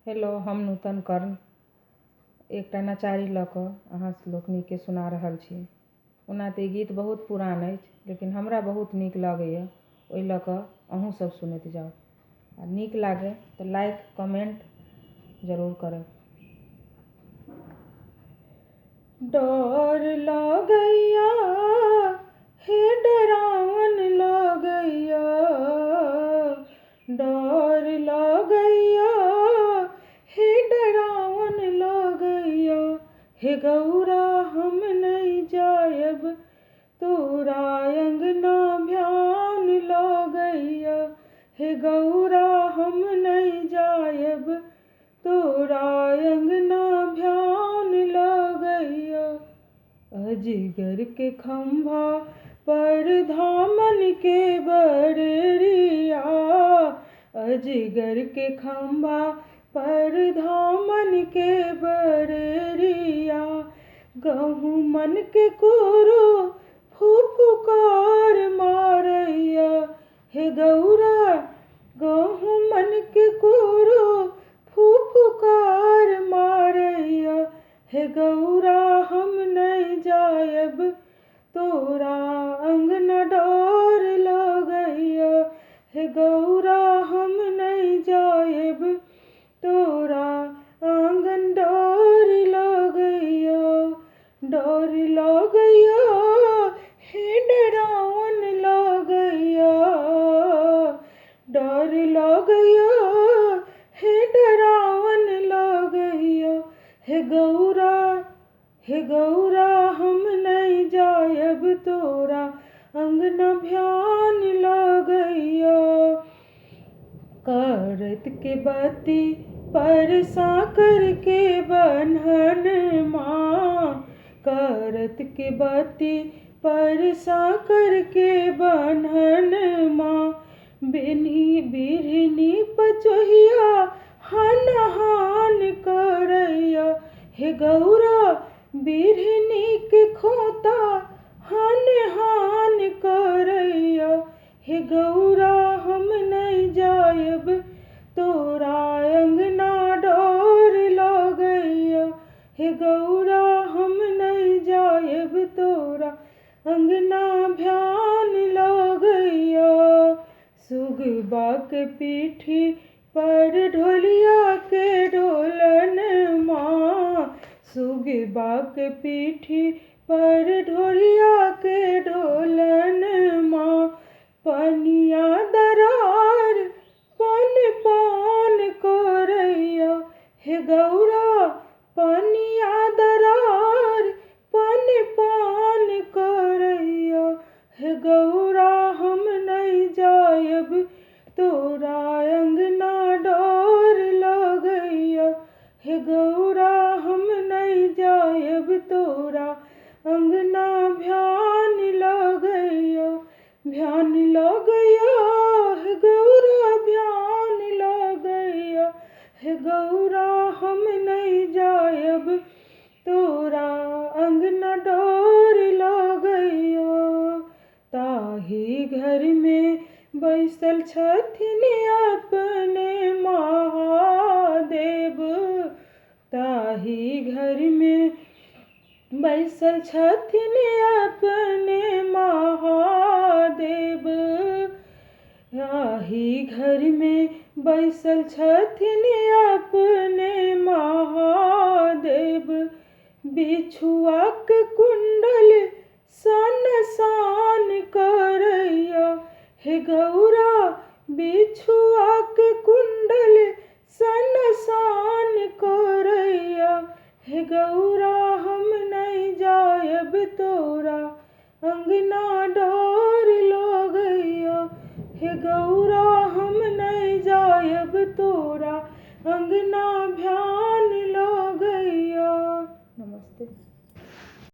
Hello, हम नूतन कर्ण एकटा नचारी लऽ कऽ अहाँ लोकनिके सुना रहल छी। ओना तऽ ई गीत बहुत पुरान अछि, लेकिन हमरा बहुत नीक लगैए, ओहि लऽ कऽ अहूँ सब सुनैत जाउ। आ नीक लागे तऽ लाइक कमेंट जरूर करब। डर लगैया हे डरावन लगैया, डर लगैया हे डरावन लगैया, हे गौरा हम नहीं जायब तोरा अंगना भ्यान लगैया, हे गौरा हम नहीं जायब तोरा अंगना भ्यान लगैया। अजगर के खंभा पर धामन के बरेरिया, अजगर के खंभा पर धामन के बरेरिया, गहुमन के कुरु फुफकार मारैया, हे गौरा गहुमन के कुरु फुफकार मारैया, हे गौरा हम नहीं जायब तोरा अंगना डर लगैया, हे गौरा हम नहीं जायब तोरा आंगन डर लगैया, डर लगैया हे डरावन लगैया, डर लगैया हे डरावन लगैया, हे गौरा हम नहीं जायब तोरा अंगना भ्यान लगैया। करत के बत्ती पर साकर के बन्हन माँ, करत के बत्ती पर साकर के बन्हन माँ, बिरहनी पचोहिया हान हान करैया, हे गौरा बिरहनी के खोता हान हान करैया, हे गौरा हम नहीं जायब तोरा अंगना डर लगैया, हे गौरा हम नहीं जायब तोरा अंगना भ्यान लगैया। सुगबा के पीठी पर ढोलिया के ढोलन माँ, सुगबा के पीठी पर ढोलिया के ढोलन माँ, पनिया दरार पन पान करैया, हे गौरा पनिया दरार पन पान करैया, हे गौरा हम नहीं जायब तोरा अंगना डर लगैया, हे गौरा हम नहीं जायब तोरा अंगना भ्यान लगैया, भ्यान लगैया हे गौरा भ्यान लगैया, हे गौरा हम नहीं जायब तोरा अंगना डर लगैया। ताही घर में बैसल छथिन अपने महादेव, ताही घर में बैसल छथिन अपने महादेव, ताही घर में बैसल छथिन अपने महादेव, बिछुआ के कुंडल सन सान करैया, हे गौरा बिछुआ के कुंडल सन सान करैया, हे गौरा हम नहीं जायब तोरा अंगना डर लगैया, हे गौरा हम नहीं जायब तोरा अंगना भ्यान